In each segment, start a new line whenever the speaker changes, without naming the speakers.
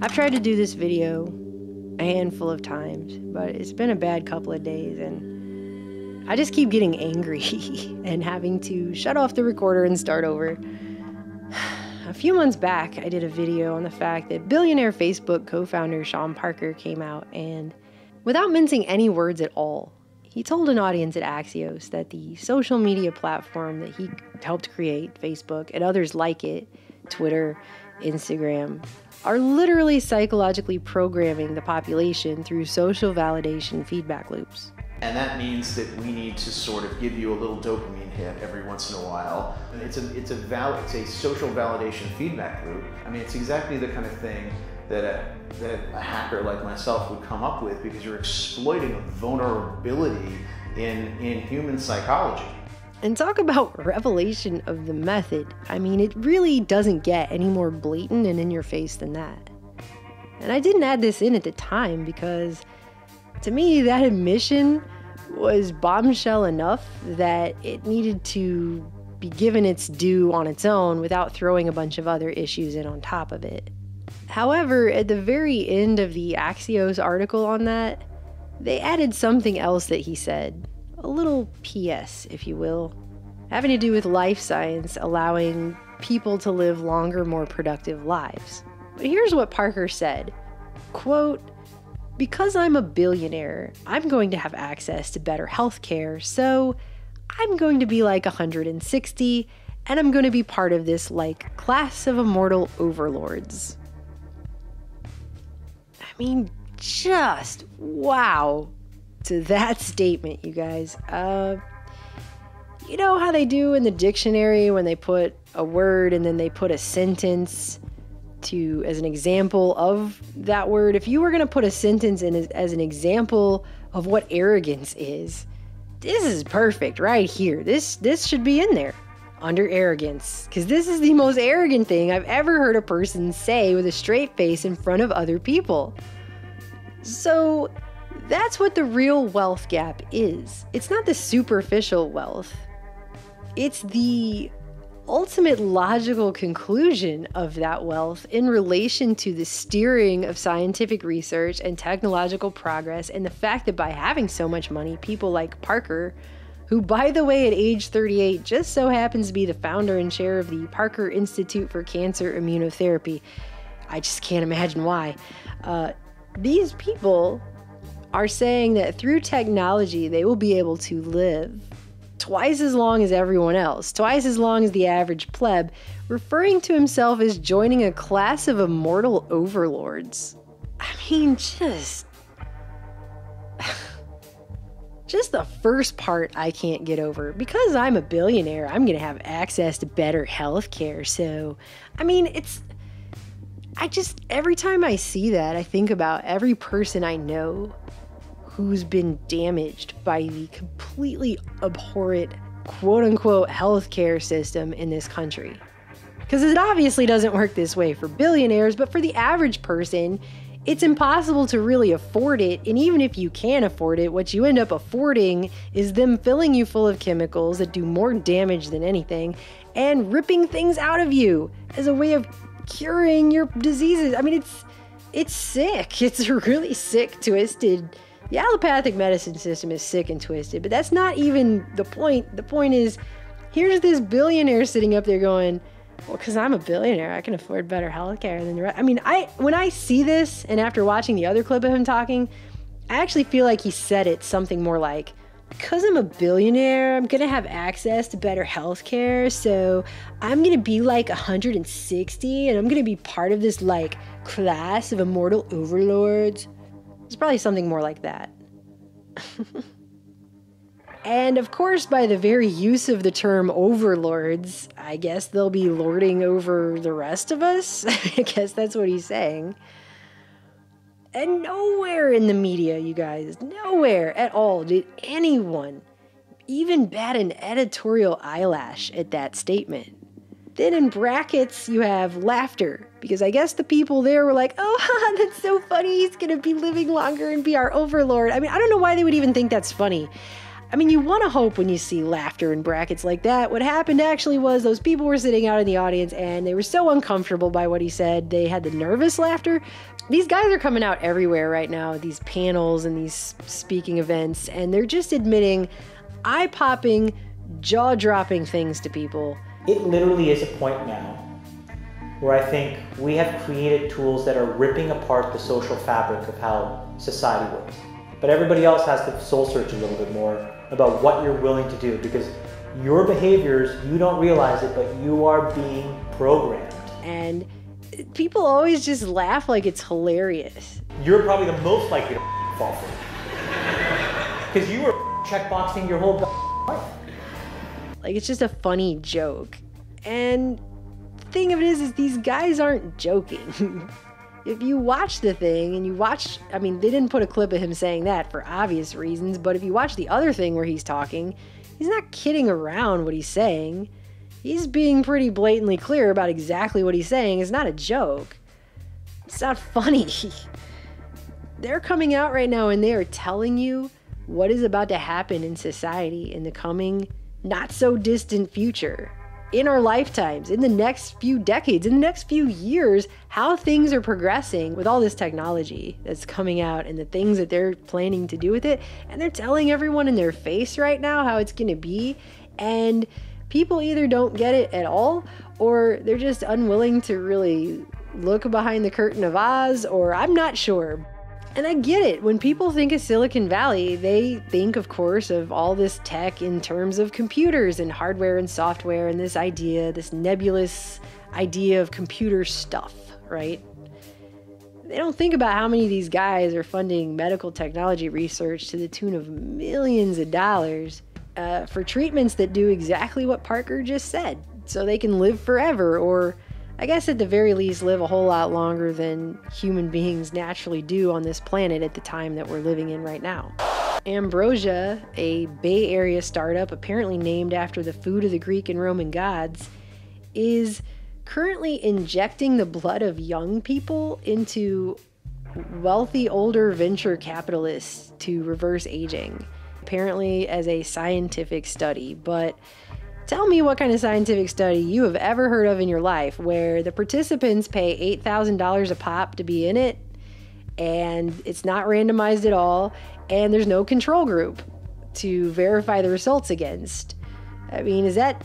I've tried to do this video a handful of times, but it's been a bad couple of days, and I just keep getting angry and having to shut off the recorder and start over. A few months back, I did a video on the fact that billionaire Facebook co-founder Sean Parker came out and, without mincing any words at all, he told an audience at Axios that the social media platform that he helped create, Facebook, and others like it, Twitter, Instagram, are literally psychologically programming the population through social validation feedback loops.
And that means that we need to sort of give you a little dopamine hit every once in a while. It's a social validation feedback loop. I mean, it's exactly the kind of thing that a hacker like myself would come up with, because you're exploiting a vulnerability in human psychology.
And talk about revelation of the method. I mean, it really doesn't get any more blatant and in your face than that. And I didn't add this in at the time because, to me, that admission was bombshell enough that it needed to be given its due on its own without throwing a bunch of other issues in on top of it. However, at the very end of the Axios article on that, they added something else that he said. A little PS, if you will, having to do with life science allowing people to live longer, more productive lives. But here's what Parker said, quote, "Because I'm a billionaire, I'm going to have access to better healthcare, so I'm going to be like 160, and I'm going to be part of this like class of immortal overlords." I mean, just wow to that statement, you guys. You know how they do in the dictionary when they put a word and then they put a sentence as an example of that word? If you were going to put a sentence in as an example of what arrogance is, this is perfect right here. This should be in there under arrogance, because this is the most arrogant thing I've ever heard a person say with a straight face in front of other people. So that's what the real wealth gap is. It's not the superficial wealth. It's the ultimate logical conclusion of that wealth in relation to the steering of scientific research and technological progress, and the fact that by having so much money, people like Parker, who, by the way, at age 38, just so happens to be the founder and chair of the Parker Institute for Cancer Immunotherapy. I just can't imagine why. These people are saying that through technology, they will be able to live twice as long as everyone else, twice as long as the average pleb, referring to himself as joining a class of immortal overlords. I mean, just the first part I can't get over. Because I'm a billionaire, I'm going to have access to better healthcare. So, I mean, every time I see that, I think about every person I know who's been damaged by the completely abhorrent, quote-unquote, healthcare system in this country. Because it obviously doesn't work this way for billionaires, but for the average person, it's impossible to really afford it. And even if you can afford it, what you end up affording is them filling you full of chemicals that do more damage than anything and ripping things out of you as a way of curing your diseases. I mean, it's sick. It's really sick, twisted. The allopathic medicine system is sick and twisted, but that's not even the point. The point is, here's this billionaire sitting up there going, well, because I'm a billionaire, I can afford better healthcare than the rest. I mean, when I see this, and after watching the other clip of him talking, I actually feel like he said it something more like, because I'm a billionaire, I'm going to have access to better healthcare, so I'm going to be like 160, and I'm going to be part of this like class of immortal overlords. It's probably something more like that. And of course, by the very use of the term overlords, I guess they'll be lording over the rest of us. I guess that's what he's saying. And nowhere in the media, you guys, nowhere at all did anyone even bat an editorial eyelash at that statement. Then in brackets, you have laughter, because I guess the people there were like, oh, that's so funny, he's going to be living longer and be our overlord. I mean, I don't know why they would even think that's funny. I mean, you want to hope when you see laughter in brackets like that. What happened actually was those people were sitting out in the audience and they were so uncomfortable by what he said, they had the nervous laughter These guys are coming out everywhere right now, these panels and these speaking events, and they're just admitting eye-popping, jaw-dropping things to people.
It literally is a point now where I think we have created tools that are ripping apart the social fabric of how society works. But everybody else has to soul search a little bit more about what you're willing to do, because your behaviors, you don't realize it, but you are being programmed.
And people always just laugh like it's hilarious.
You're probably the most likely to fall for it. Because you were checkboxing your whole life.
Like, it's just a funny joke. And the thing of it is these guys aren't joking. If you watch the thing and you watch, I mean, they didn't put a clip of him saying that for obvious reasons, but if you watch the other thing where he's talking, he's not kidding around what he's saying. He's being pretty blatantly clear about exactly what he's saying. It's not a joke. It's not funny. They're coming out right now and they are telling you what is about to happen in society in the coming, not so distant future. In our lifetimes, in the next few decades, in the next few years, how things are progressing with all this technology that's coming out and the things that they're planning to do with it. And they're telling everyone in their face right now how it's going to be. And people either don't get it at all, or they're just unwilling to really look behind the curtain of Oz, or I'm not sure. And I get it. When people think of Silicon Valley, they think, of course, of all this tech in terms of computers and hardware and software and this idea, this nebulous idea of computer stuff, right? They don't think about how many of these guys are funding medical technology research to the tune of millions of dollars for treatments that do exactly what Parker just said, so they can live forever, or I guess at the very least live a whole lot longer than human beings naturally do on this planet at the time that we're living in right now. Ambrosia, a Bay Area startup apparently named after the food of the Greek and Roman gods, is currently injecting the blood of young people into wealthy older venture capitalists to reverse aging, apparently as a scientific study. But tell me what kind of scientific study you have ever heard of in your life where the participants pay $8,000 a pop to be in it, and it's not randomized at all, and there's no control group to verify the results against. I mean, is that,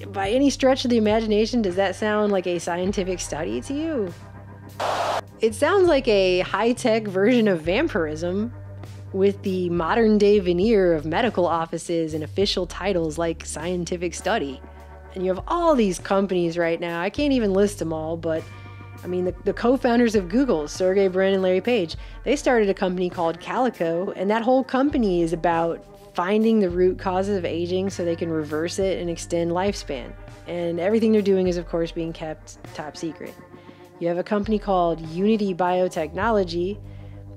by any stretch of the imagination, does that sound like a scientific study to you? It sounds like a high-tech version of vampirism, with the modern-day veneer of medical offices and official titles like scientific study. And you have all these companies right now. I can't even list them all, but I mean, the co-founders of Google, Sergey Brin and Larry Page, they started a company called Calico, and that whole company is about finding the root causes of aging so they can reverse it and extend lifespan. And everything they're doing is, of course, being kept top secret. You have a company called Unity Biotechnology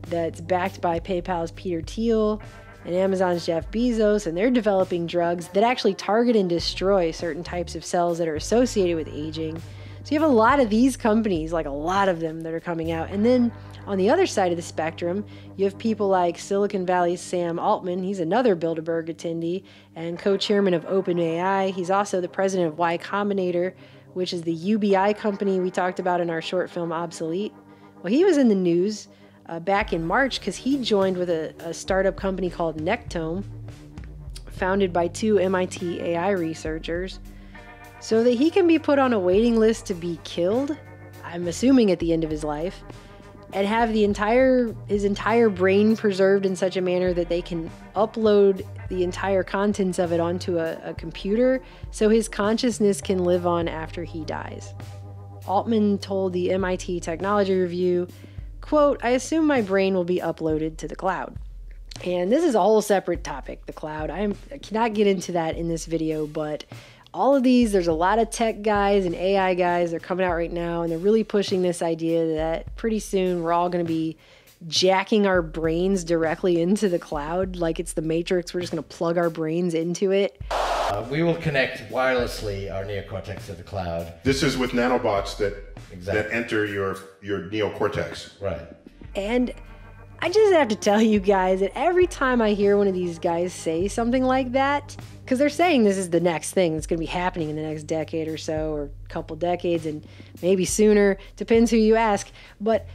that's backed by PayPal's Peter Thiel and Amazon's Jeff Bezos, and they're developing drugs that actually target and destroy certain types of cells that are associated with aging. So you have a lot of these companies, like a lot of them, that are coming out. And then on the other side of the spectrum, you have people like Silicon Valley's Sam Altman. He's another Bilderberg attendee and co-chairman of OpenAI. He's also the president of Y Combinator, which is the UBI company we talked about in our short film Obsolete. Well, he was in the news back in March because he joined with a startup company called Nectome, founded by two MIT AI researchers, so that he can be put on a waiting list to be killed, I'm assuming at the end of his life, and have his entire brain preserved in such a manner that they can upload the entire contents of it onto a computer so his consciousness can live on after he dies. Altman told the MIT Technology Review, quote, "I assume my brain will be uploaded to the cloud." And this is a whole separate topic, the cloud. I cannot get into that in this video, but all of these, there's a lot of tech guys and AI guys that are coming out right now, and they're really pushing this idea that pretty soon we're all going to be jacking our brains directly into the cloud like it's the Matrix. We're just going to plug our brains into it.
We will connect wirelessly our neocortex to the cloud.
This is with nanobots that enter your neocortex.
Right.
And I just have to tell you guys that every time I hear one of these guys say something like that, because they're saying this is the next thing that's going to be happening in the next decade or so, or a couple decades, and maybe sooner, depends who you ask, but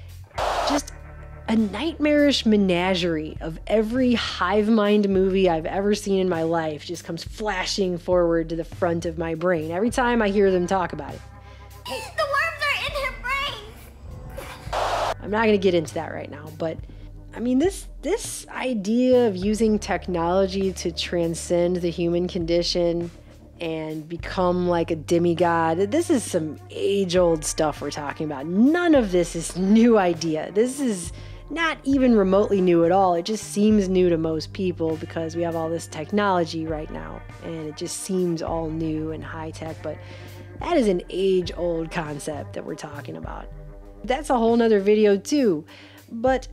a nightmarish menagerie of every hive mind movie I've ever seen in my life just comes flashing forward to the front of my brain every time I hear them talk about it.
The worms are in her brain.
I'm not going to get into that right now, but I mean, this idea of using technology to transcend the human condition and become like a demigod, this is some age-old stuff we're talking about. None of this is new idea. This is not even remotely new at all. It just seems new to most people because we have all this technology right now, and it just seems all new and high-tech, but that is an age-old concept that we're talking about. That's a whole nother video too, but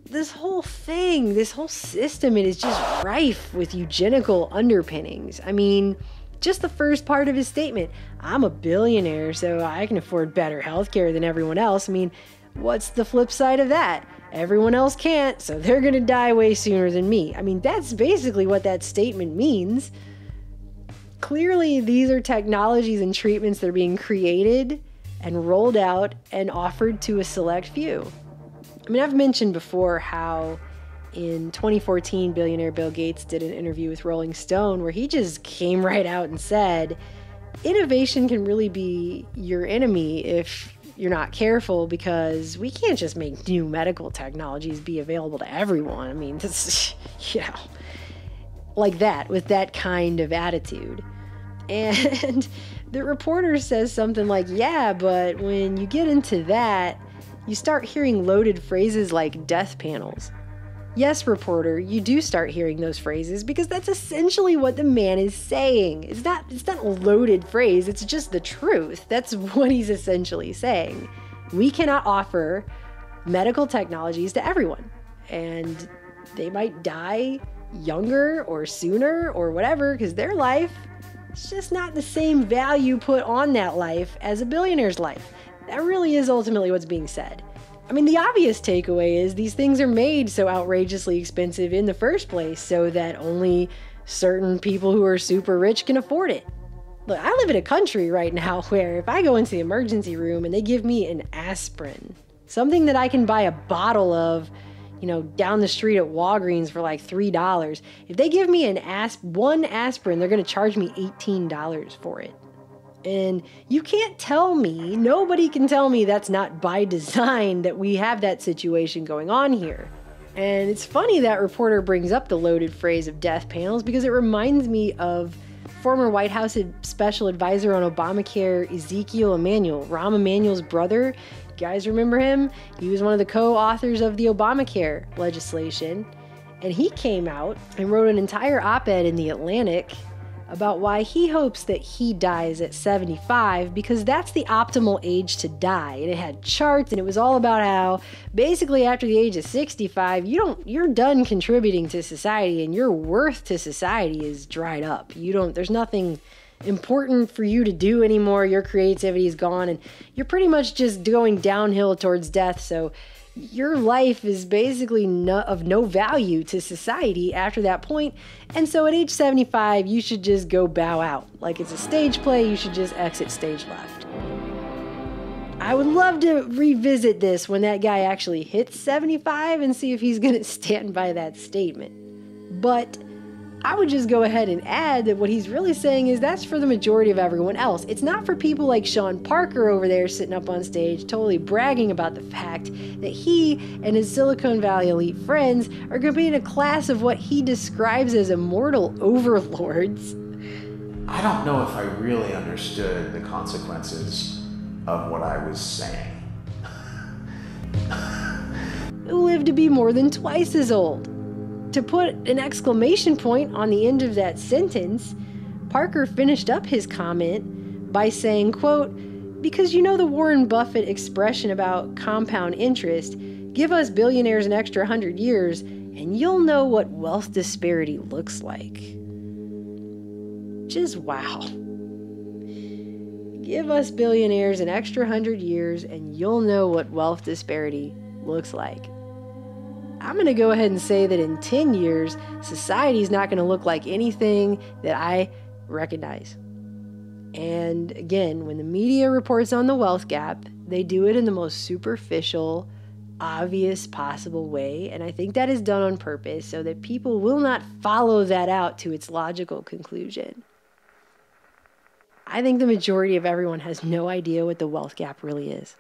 this whole thing, this whole system, it is just rife with eugenical underpinnings. I mean, just the first part of his statement, I'm a billionaire, so I can afford better healthcare than everyone else. I mean, what's the flip side of that? Everyone else can't, so they're gonna die way sooner than me. I mean, that's basically what that statement means. Clearly, these are technologies and treatments that are being created and rolled out and offered to a select few. I mean, I've mentioned before how in 2014, billionaire Bill Gates did an interview with Rolling Stone where he just came right out and said, innovation can really be your enemy if you're not careful, because we can't just make new medical technologies be available to everyone. I mean, this, like that, with that kind of attitude. And the reporter says something like, yeah, but when you get into that, you start hearing loaded phrases like death panels. Yes, reporter, you do start hearing those phrases because that's essentially what the man is saying. It's not a loaded phrase, it's just the truth. That's what he's essentially saying. We cannot offer medical technologies to everyone, and they might die younger or sooner or whatever because their life, it's just not the same value put on that life as a billionaire's life. That really is ultimately what's being said. I mean, the obvious takeaway is these things are made so outrageously expensive in the first place so that only certain people who are super rich can afford it. Look, I live in a country right now where if I go into the emergency room and they give me an aspirin, something that I can buy a bottle of, down the street at Walgreens for like $3, if they give me one aspirin, they're going to charge me $18 for it. And you can't tell me, nobody can tell me that's not by design that we have that situation going on here. And it's funny that reporter brings up the loaded phrase of death panels because it reminds me of former White House special advisor on Obamacare, Ezekiel Emanuel, Rahm Emanuel's brother. You guys remember him? He was one of the co-authors of the Obamacare legislation. And he came out and wrote an entire op-ed in The Atlantic about why he hopes that he dies at 75 because that's the optimal age to die. And it had charts, and it was all about how basically after the age of 65, you're done contributing to society, and your worth to society is dried up. There's nothing important for you to do anymore. Your creativity is gone, and you're pretty much just going downhill towards death. So your life is basically of no value to society after that point. And so at age 75, you should just go bow out. Like it's a stage play, you should just exit stage left. I would love to revisit this when that guy actually hits 75 and see if he's going to stand by that statement. But I would just go ahead and add that what he's really saying is that's for the majority of everyone else. It's not for people like Sean Parker over there sitting up on stage totally bragging about the fact that he and his Silicon Valley elite friends are going to be in a class of what he describes as immortal overlords.
I don't know if I really understood the consequences of what I was saying.
Who live to be more than twice as old. To put an exclamation point on the end of that sentence, Parker finished up his comment by saying, quote, because you know the Warren Buffett expression about compound interest, give us billionaires an extra 100 years and you'll know what wealth disparity looks like. Just wow. Give us billionaires an extra 100 years and you'll know what wealth disparity looks like. I'm going to go ahead and say that in 10 years, society is not going to look like anything that I recognize. And again, when the media reports on the wealth gap, they do it in the most superficial, obvious possible way, and I think that is done on purpose so that people will not follow that out to its logical conclusion. I think the majority of everyone has no idea what the wealth gap really is.